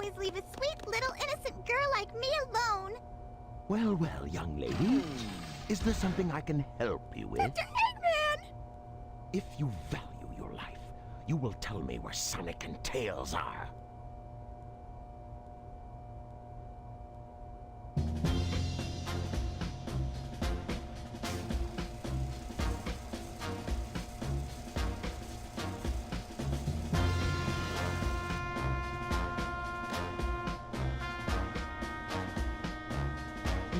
always leave a sweet little innocent girl like me alone. Well, well, young lady. Is there something I can help you with? Dr. Eggman! If you value your life, you will tell me where Sonic and Tails are.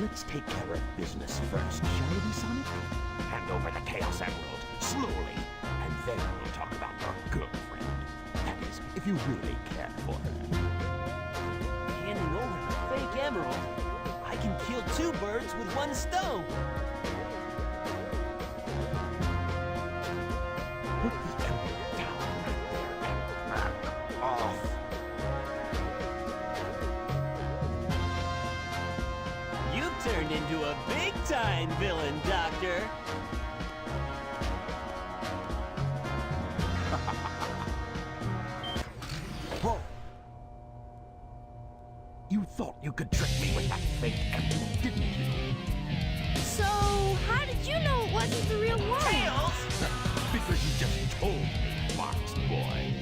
Let's take care of business first, shall we, Sonic? Hand over the Chaos Emerald, slowly, and then we'll talk about your girlfriend. That is, if you really care for her. Handing over the fake emerald? I can kill 2 birds with 1 stone! Put the emerald down right there and back off. You've turned into a big-time villain, Doctor! Whoa! You thought you could trick me with that fake emerald, didn't you? So, how did you know it wasn't the real one? Tails! Because you just told me, Fox Boy.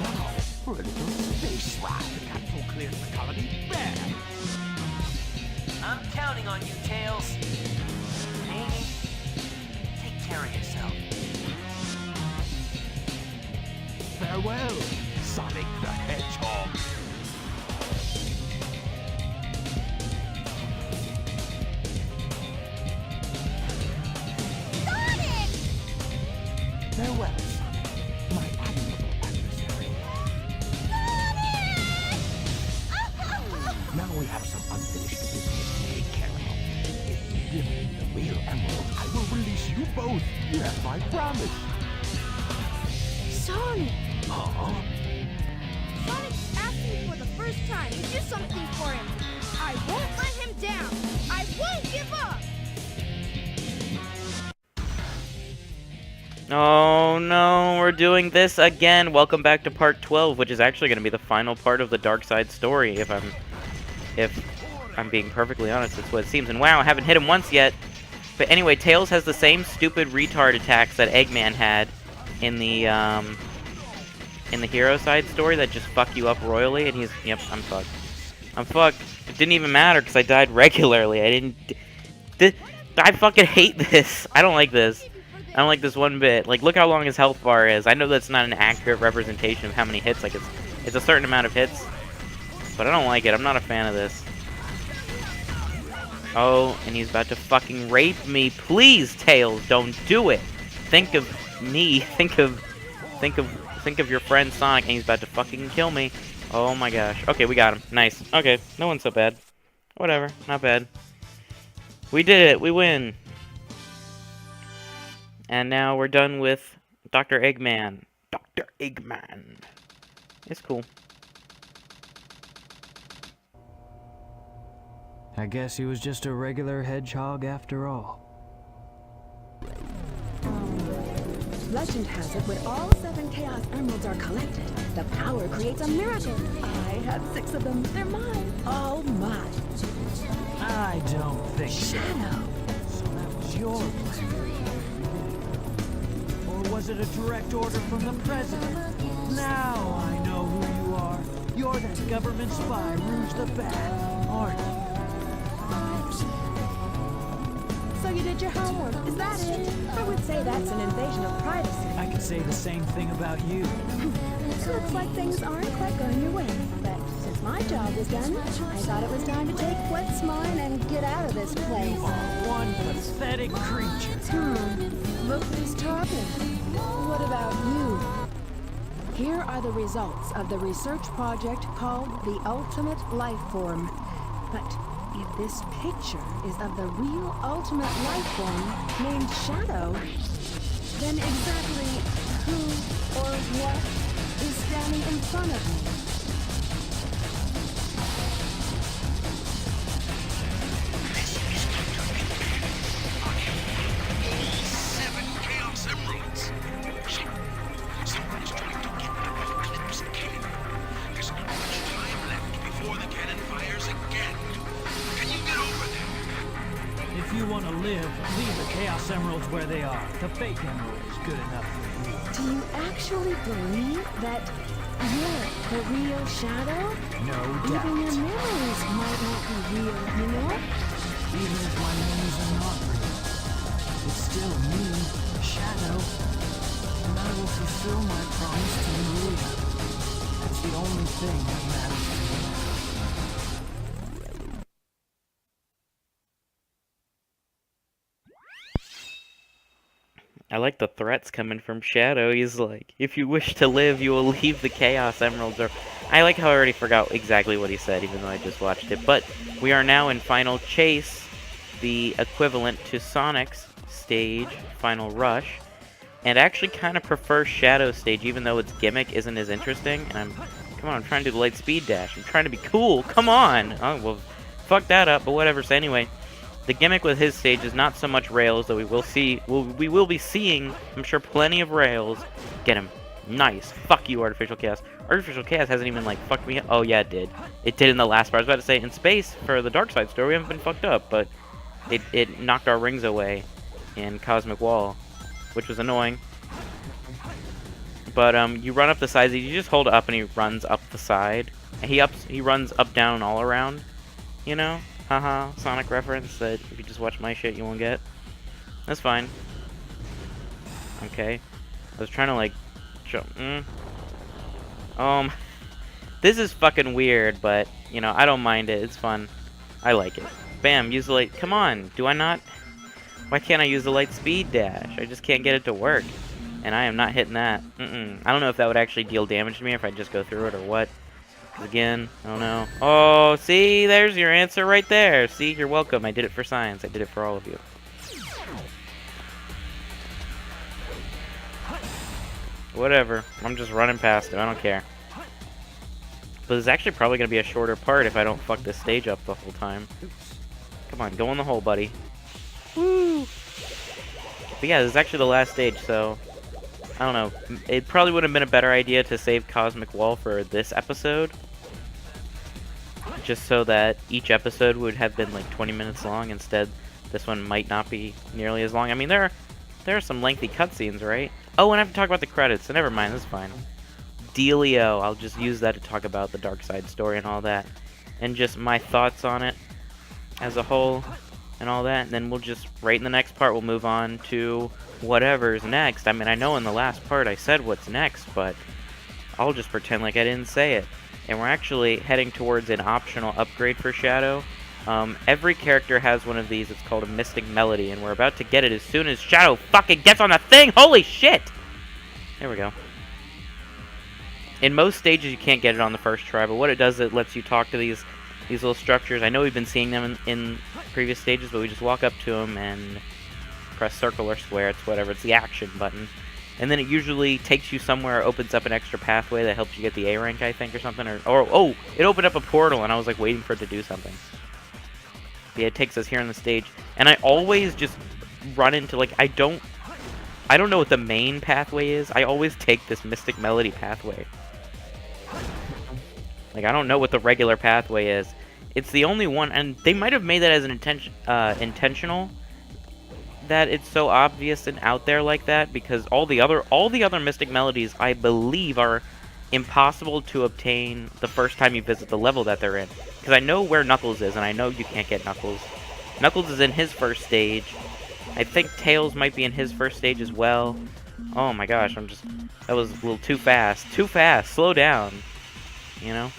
Now, for a little space ride. The capsule clears the colony there. I'm counting on you, Tails. Amy, take care of yourself. Farewell, Sonic the Hedgehog. Sonic! Farewell, Sonic, my admirable adversary. Now we have some unfinished business to take care of. If you give me the real emerald, I will release you both. Yes, I promise. Sonic! Huh? Sonic asked me for the first time to do something for him. I won't let him down. I won't give up. Oh no, we're doing this again. Welcome back to part 12, which is actually going to be the final part of the Dark Side story, if I'm being perfectly honest. That's what it seems. And wow, I haven't hit him once yet. But anyway, Tails has the same stupid retard attacks that Eggman had in the Hero Side story that just fuck you up royally, and he's, yep, I'm fucked. I'm fucked. It didn't even matter because I died regularly. I fucking hate this. I don't like this. I don't like this one bit. Like, look how long his health bar is. I know that's not an accurate representation of how many hits. Like, it's a certain amount of hits. But I don't like it. I'm not a fan of this. Oh, and he's about to fucking rape me. Please, Tails, don't do it. Think of me. Think of your friend Sonic, and he's about to fucking kill me. Oh my gosh. Okay, we got him. Nice. Okay, no one's so bad. Whatever, not bad. We did it. We win. And now we're done with Dr. Eggman. Dr. Eggman. It's cool. I guess he was just a regular hedgehog after all. Legend has it when all 7 Chaos Emeralds are collected, the power creates a miracle. I have 6 of them. They're mine. All mine. I don't think so. Shadow. So that was your plan. Or was it a direct order from the president? Now I know who you are. You're that government spy, Rouge the Bat, aren't you? So you did your homework, is that it? I would say that's an invasion of privacy. I could say the same thing about you. Looks like things aren't quite going your way. But since my job was done, I thought it was time to take what's mine and get out of this place. You are one pathetic creature. Look who's talking. What about you? Here are the results of the research project called the Ultimate Life Form. But if this picture is of the real ultimate life form named Shadow, then exactly who or what is standing in front of me? Seven Chaos Emeralds. Someone's trying live, leave the Chaos Emeralds where they are. The fake emerald is good enough for you. Do you actually believe that you're the real Shadow? No Even your doubt. memories might not be real, you know? Even if my memories are not real, it's still me, Shadow. And I will fulfill my promise to you. That's the only thing that matters to me. I like the threats coming from Shadow. He's like, if you wish to live, you will leave the Chaos Emeralds. Or I like how I already forgot exactly what he said, even though I just watched it. But we are now in Final Chase, the equivalent to Sonic's stage, Final Rush. And I actually kind of prefer Shadow's stage, even though its gimmick isn't as interesting. And come on, I'm trying to do the light speed dash. I'm trying to be cool. Come on. Oh, well, fuck that up, but whatever. So anyway, the gimmick with his stage is not so much rails, though we will be seeing, I'm sure, plenty of rails. Get him. Nice. Fuck you, Artificial Chaos. Artificial Chaos hasn't even, like, fucked me up. Oh, yeah, it did. It did in the last part. I was about to say, in space, for the Dark Side story, we haven't been fucked up, but it knocked our rings away in Cosmic Wall, which was annoying. But, you run up the sides, you just hold up and he runs up the side. And he runs up, down, all around, you know? Haha, Sonic reference that if you just watch my shit you won't get. That's fine. Okay. I was trying to like jump. This is fucking weird, but you know, I don't mind it. It's fun. I like it. Bam, use the light. Come on, do I not? Why can't I use the light speed dash? I just can't get it to work. And I am not hitting that. I don't know if that would actually deal damage to me if I just go through it or what. Again, I don't know. Oh, see, there's your answer right there. See, you're welcome. I did it for science. I did it for all of you. Whatever. I'm just running past it. I don't care. But it's actually probably going to be a shorter part if I don't fuck this stage up the whole time. Come on, go in the hole, buddy. Woo! But yeah, this is actually the last stage, so I don't know. It probably would have been a better idea to save Cosmic Wall for this episode. Just so that each episode would have been like 20 minutes long. Instead, this one might not be nearly as long. I mean, there are some lengthy cutscenes, right? Oh, and I have to talk about the credits, so never mind, that's fine. Delio, I'll just use that to talk about the Dark Side story and all that. And just my thoughts on it as a whole and all that. And then we'll just, right in the next part, we'll move on to whatever's next. I mean, I know in the last part I said what's next, but I'll just pretend like I didn't say it. And we're actually heading towards an optional upgrade for Shadow. Every character has one of these. It's called a Mystic Melody, and we're about to get it as soon as Shadow fucking gets on the thing! Holy shit! There we go. In most stages, you can't get it on the first try, but what it does, it lets you talk to these little structures. I know we've been seeing them in previous stages, but we just walk up to them and press circle or square. It's whatever. It's the action button. And then it usually takes you somewhere, opens up an extra pathway that helps you get the A rank, I think, or something. Or oh, it opened up a portal, and I was like waiting for it to do something. But yeah, it takes us here on the stage, and I always just run into like I don't know what the main pathway is. I always take this Mystic Melody pathway. Like I don't know what the regular pathway is. It's the only one, and they might have made that as an intentional. That it's so obvious and out there like that, because all the other Mystic Melodies, I believe, are impossible to obtain the first time you visit the level that they're in. Because I know where Knuckles is, and I know you can't get Knuckles. Knuckles is in his first stage. I think Tails might be in his first stage as well. Oh my gosh, that was a little too fast. Too fast, slow down. You know?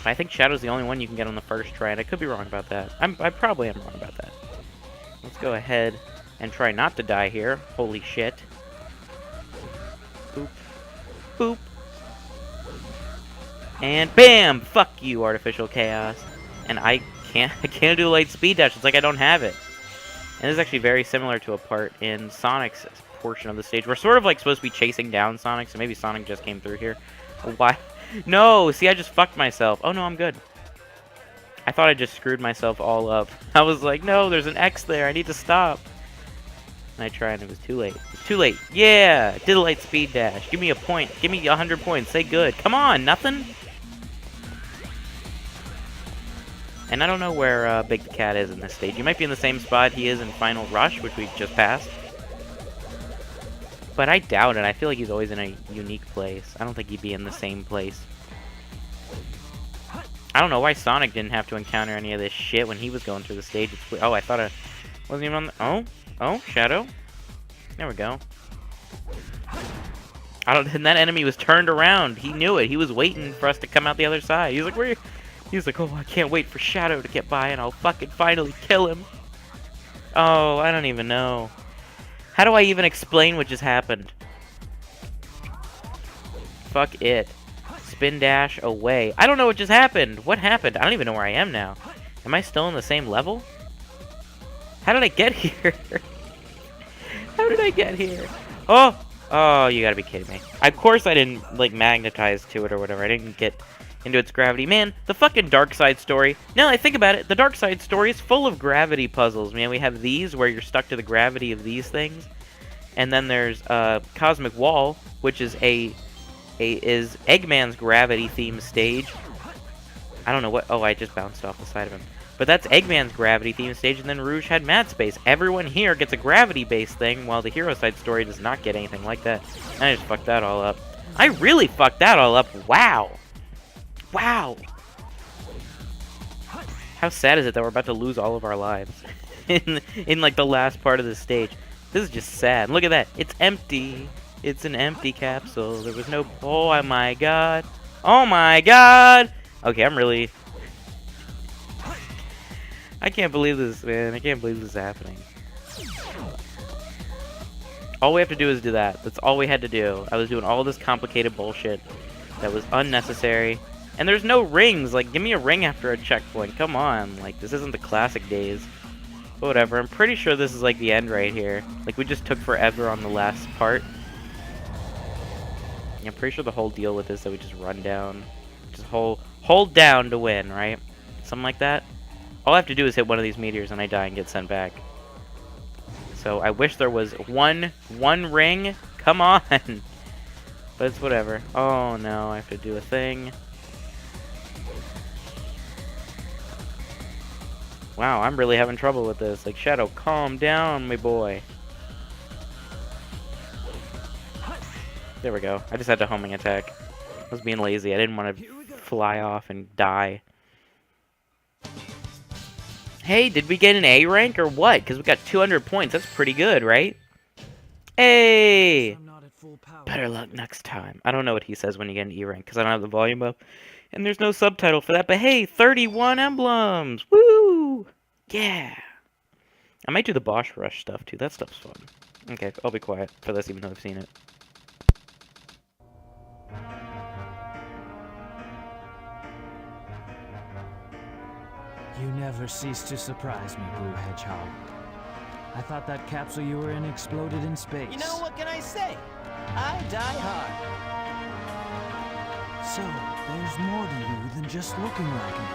I think Shadow's the only one you can get on the first try, and I could be wrong about that. I probably am wrong about that. Let's go ahead and try not to die here. Holy shit. Boop. Boop. And BAM! Fuck you, Artificial Chaos. And I can't do light speed dash. It's like I don't have it. And this is actually very similar to a part in Sonic's portion of the stage. We're sort of like supposed to be chasing down Sonic, so maybe Sonic just came through here. Why? No! See, I just fucked myself. Oh no, I'm good. I thought I just screwed myself all up. I was like, no, there's an X there. I need to stop. And I tried, and it was too late. It's too late. Yeah! Did a light speed dash. Give me a point. Give me 100 points. Say good. Come on, nothing? And I don't know where Big the Cat is in this stage. He might be in the same spot he is in Final Rush, which we just passed. But I doubt it. I feel like he's always in a unique place. I don't think he'd be in the same place. I don't know why Sonic didn't have to encounter any of this shit when he was going through the stage. Oh, I thought I wasn't even on the... Oh, Shadow. There we go. And that enemy was turned around. He knew it. He was waiting for us to come out the other side. He was like, where? He was like, oh, I can't wait for Shadow to get by and I'll fucking finally kill him. Oh, I don't even know. How do I even explain what just happened? Fuck it. Spin dash away. I don't know what just happened. What happened? I don't even know where I am now. Am I still in the same level? How did I get here? How did I get here? Oh! Oh, you gotta be kidding me. Of course I didn't, like, magnetize to it or whatever. I didn't get into its gravity. Man, the fucking Dark Side story. Now that I think about it, the Dark Side story is full of gravity puzzles. Man, we have these where you're stuck to the gravity of these things. And then there's Cosmic Wall, which is is Eggman's gravity themed stage. I don't know what... Oh, I just bounced off the side of him. But that's Eggman's gravity themed stage, and then Rouge had Mad Space. Everyone here gets a gravity-based thing, while the Hero Side story does not get anything like that. I just fucked that all up. I really fucked that all up. Wow. Wow. How sad is it that we're about to lose all of our lives in like the last part of the stage? This is just sad. Look at that. It's empty. It's an empty capsule. There was no... Oh my god. Oh my god. Okay, I'm really... I can't believe this, man. I can't believe this is happening. All we have to do is do that. That's all we had to do. I was doing all this complicated bullshit that was unnecessary. And there's no rings. Like, give me a ring after a checkpoint. Come on. Like, this isn't the classic days. But whatever. I'm pretty sure this is, like, the end right here. Like, we just took forever on the last part. I'm pretty sure the whole deal with this is that we just run down. Just hold down to win, right? Something like that. All I have to do is hit one of these meteors and I die and get sent back. So I wish there was one ring. Come on. But it's whatever. Oh no, I have to do a thing. Wow, I'm really having trouble with this. Like, Shadow, calm down, my boy. There we go. I just had to homing attack. I was being lazy. I didn't want to fly off and die. Hey, did we get an A rank or what? Because we got 200 points. That's pretty good, right? Hey! Better luck next time. I don't know what he says when you get an E rank because I don't have the volume up. And there's no subtitle for that. But hey, 31 emblems! Woo! Yeah! I might do the Boss Rush stuff too. That stuff's fun. Okay, I'll be quiet for this even though I've seen it. You never cease to surprise me, Blue Hedgehog. I thought that capsule you were in exploded in space. You know, what can I say? I die hard. So, there's more to you than just looking like me.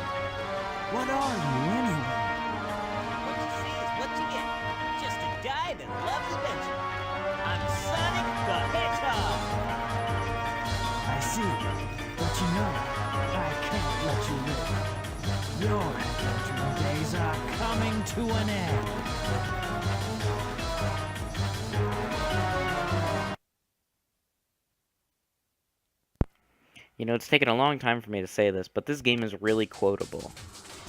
What are you, anyway? What you see is what you get. Just a guy that loves adventure. I'm Sonic the Hedgehog. I see, but you know, I can't let you live. Your adventuring days are coming to an end. You know, it's taken a long time for me to say this, but this game is really quotable.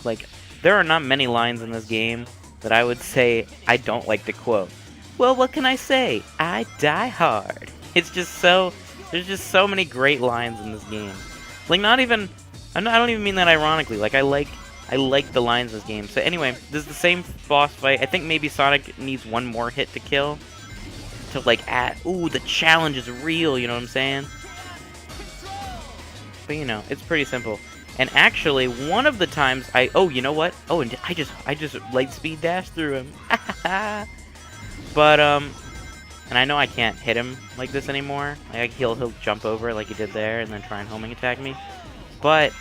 Like, there are not many lines in this game that I would say I don't like to quote. Well, what can I say? I die hard. It's just so... There's just so many great lines in this game. Like, not even... I don't even mean that ironically. Like, I like the lines in this game. So anyway, this is the same boss fight. I think maybe Sonic needs one more hit to kill. To, like, add... Ooh, the challenge is real, you know what I'm saying? But, you know, it's pretty simple. And actually, one of the times I... Oh, you know what? Oh, and I just light speed dash through him. But, and I know I can't hit him like this anymore. Like, he'll jump over like he did there and then try and homing attack me. But,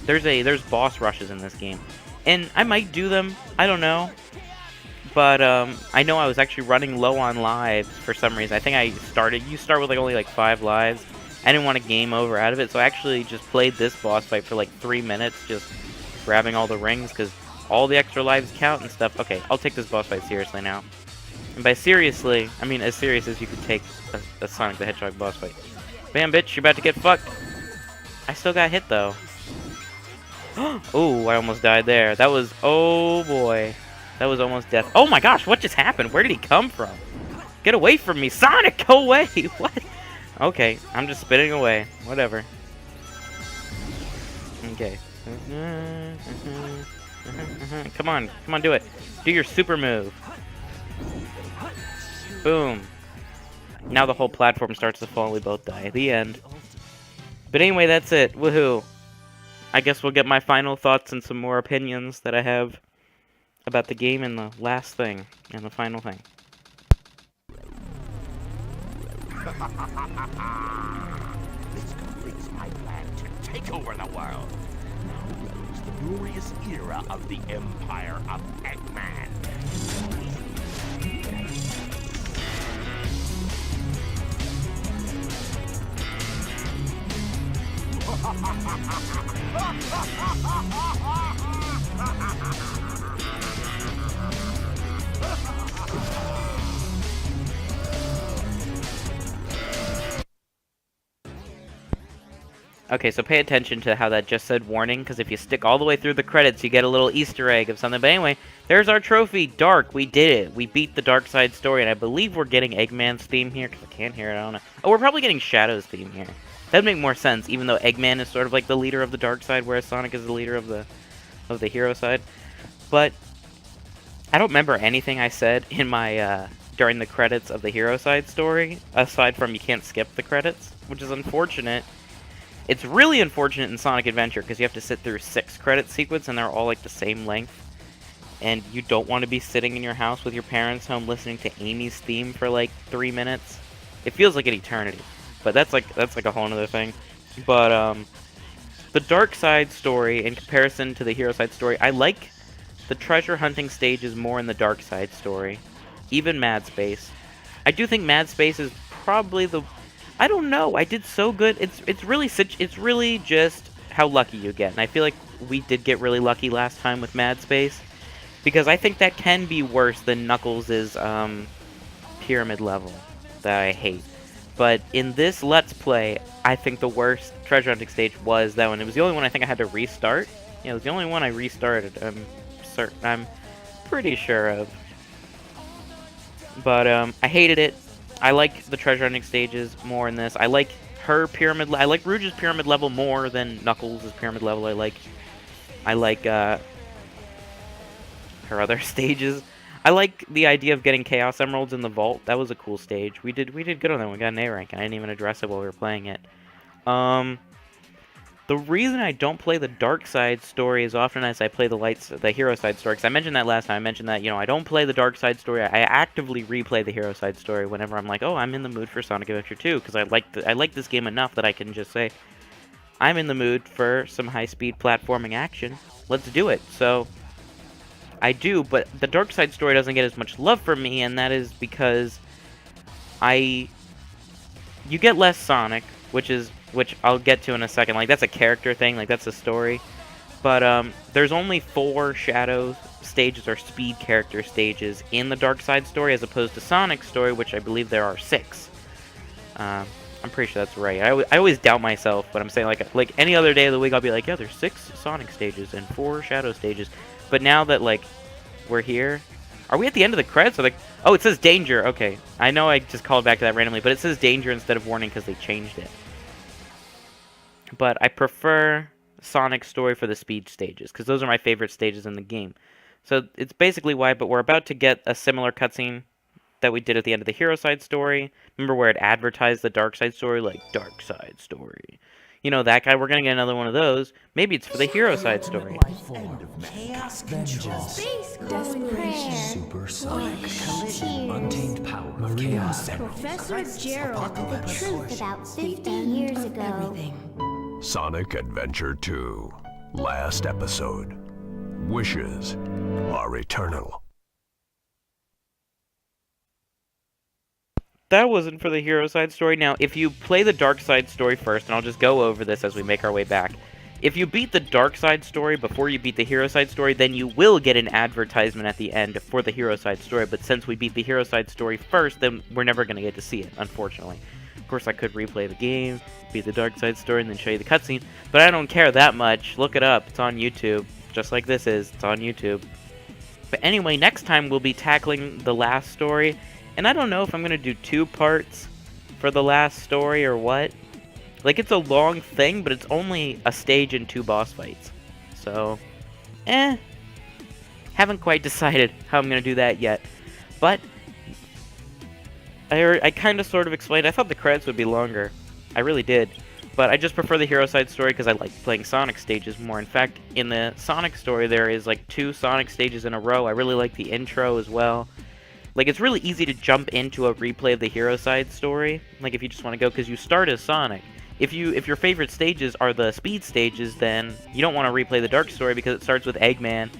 there's boss rushes in this game. And I might do them. I don't know. But, I know I was actually running low on lives for some reason. I think you start with like only like 5 lives. I didn't want to game over out of it, so I actually just played this boss fight for like 3 minutes, just grabbing all the rings, because all the extra lives count and stuff. Okay, I'll take this boss fight seriously now. And by seriously, I mean as serious as you could take a Sonic the Hedgehog boss fight. Bam, bitch, you're about to get fucked. I still got hit, though. Ooh, I almost died there. That was, oh boy. That was almost death. Oh my gosh, what just happened? Where did he come from? Get away from me, Sonic, go away! What? Okay, I'm just spinning away. Whatever. Okay. Come on, do it. Do your super move. Boom. Now the whole platform starts to fall and we both die. The end. But anyway, that's it. Woohoo. I guess we'll get my final thoughts and some more opinions that I have about the game and the last thing, and the final thing. This completes my plan to take over the world. Now begins the glorious era of the Empire of Eggman. Okay, so pay attention to how that just said warning, because if you stick all the way through the credits, you get a little Easter egg of something. But anyway, there's our trophy, Dark. We did it. We beat the Dark Side story, and I believe we're getting Eggman's theme here, because I can't hear it. I don't know. Oh, we're probably getting Shadow's theme here. That'd make more sense, even though Eggman is sort of like the leader of the Dark Side, whereas Sonic is the leader of the hero side. But I don't remember anything I said in my during the credits of the hero side story, aside from you can't skip the credits, which is unfortunate. It's really unfortunate in Sonic Adventure, because you have to sit through 6 credit sequences, and they're all like the same length. And you don't want to be sitting in your house with your parents home listening to Amy's theme for like 3 minutes. It feels like an eternity. But that's like a whole other thing. But the Dark Side story, in comparison to the Hero Side story, I like the treasure hunting stages more in the Dark Side story. Even Mad Space. I do think Mad Space is probably the... I don't know. I did so good. It's really just how lucky you get. And I feel like we did get really lucky last time with Mad Space, because I think that can be worse than Knuckles' pyramid level that I hate. But in this Let's Play, I think the worst treasure hunting stage was that one. It was the only one I think I had to restart. Yeah, it was the only one I restarted. I'm pretty sure of. But I hated it. I like the treasure hunting stages more in this. I like her pyramid. I like Rouge's pyramid level more than Knuckles' pyramid level. I like her other stages. I like the idea of getting Chaos Emeralds in the vault. That was a cool stage. We did good on that. We got an A rank, and I didn't even address it while we were playing it. The reason I don't play the Dark Side story as often as I play the Hero Side story, because I mentioned that last time. I mentioned that, you know, I don't play the Dark Side story. I actively replay the Hero Side story whenever I'm like, oh, I'm in the mood for Sonic Adventure 2, because I like this game enough that I can just say, I'm in the mood for some high-speed platforming action. Let's do it. So I do, but the Dark Side story doesn't get as much love from me, and that is because you get less Sonic, which I'll get to in a second. Like, that's a character thing, like, that's a story. But there's only 4 Shadow stages, or speed character stages, in the Dark Side story, as opposed to Sonic's story, which I believe there are 6. I'm pretty sure that's right. I always doubt myself, but I'm saying, like any other day of the week, I'll be like, yeah, there's 6 Sonic stages and 4 Shadow stages. But now that, like, we're here... Are we at the end of the credits? Or like, oh, it says danger. Okay. I know I just called back to that randomly, but it says danger instead of warning because they changed it. But I prefer Sonic's story for the speed stages, because those are my favorite stages in the game. So it's basically why, but we're about to get a similar cutscene that we did at the end of the Hero Side story. Remember where it advertised the Dark Side story? Like, Dark Side story. You know, that guy, we're going to get another one of those. Maybe it's for the Hero Side story. Chaos control. Space calling prayer. Supersonic. Tears. Untamed power of chaos. Professor Gerald. The truth about 50 years ago. Sonic Adventure 2. Last episode. Wishes are eternal. That wasn't for the Hero Side story. Now, if you play the Dark Side story first, and I'll just go over this as we make our way back. If you beat the dark side story before you beat the hero side story, then you will get an advertisement at the end for the hero side story, but since we beat the hero side story first, then we're never going to get to see it, unfortunately. Of course, I could replay the game, beat the dark side story, and then show you the cutscene, but I don't care that much. Look it up. It's on YouTube. Just like this is. It's on YouTube. But anyway, next time we'll be tackling the last story, and I don't know if I'm going to do 2 parts for the last story or what. Like, it's a long thing, but it's only a stage and 2 boss fights. So, haven't quite decided how I'm going to do that yet. But, I kind of sort of explained. I thought the credits would be longer. I really did. But I just prefer the hero side story because I like playing Sonic stages more. In fact, in the Sonic story, there is like 2 Sonic stages in a row. I really like the intro as well. Like, it's really easy to jump into a replay of the hero side story. Like, if you just want to go, because you start as Sonic. If your favorite stages are the speed stages, then you don't want to replay the dark story because it starts with Eggman.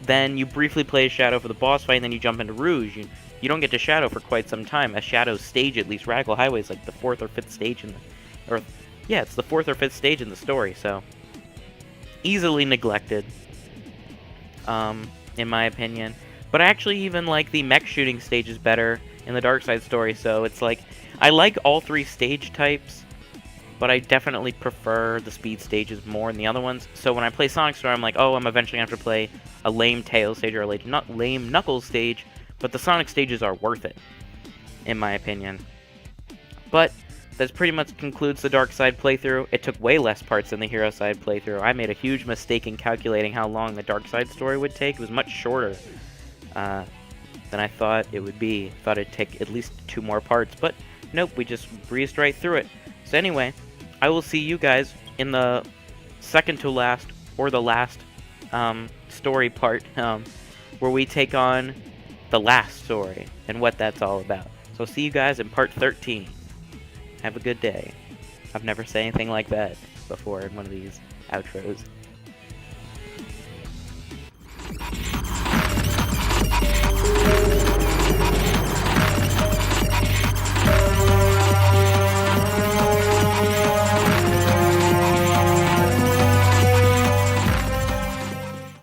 Then you briefly play as Shadow for the boss fight, and then you jump into Rouge. You don't get to Shadow for quite some time. As Shadow's stage, at least, Radical Highway is like the 4th or 5th stage in the... Or, yeah, it's the 4th or 5th stage in the story, so... Easily neglected. In my opinion. But I actually even like the mech shooting stages better in the Dark Side story, so it's like... I like all 3 stage types, but I definitely prefer the speed stages more than the other ones. So when I play Sonic Story, I'm like, oh, I'm eventually going to have to play a lame Tails stage or a lame Knuckles stage, but the Sonic stages are worth it, in my opinion. But that pretty much concludes the Dark Side playthrough. It took way less parts than the Hero Side playthrough. I made a huge mistake in calculating how long the Dark Side story would take. It was much shorter than I thought it would be. Thought it'd take at least 2 more parts, but nope, we just breezed right through it. So anyway, I will see you guys in the second to last, or the last, story part, where we take on the last story, and what that's all about. So see you guys in part 13. Have a good day. I've never said anything like that before in one of these outros.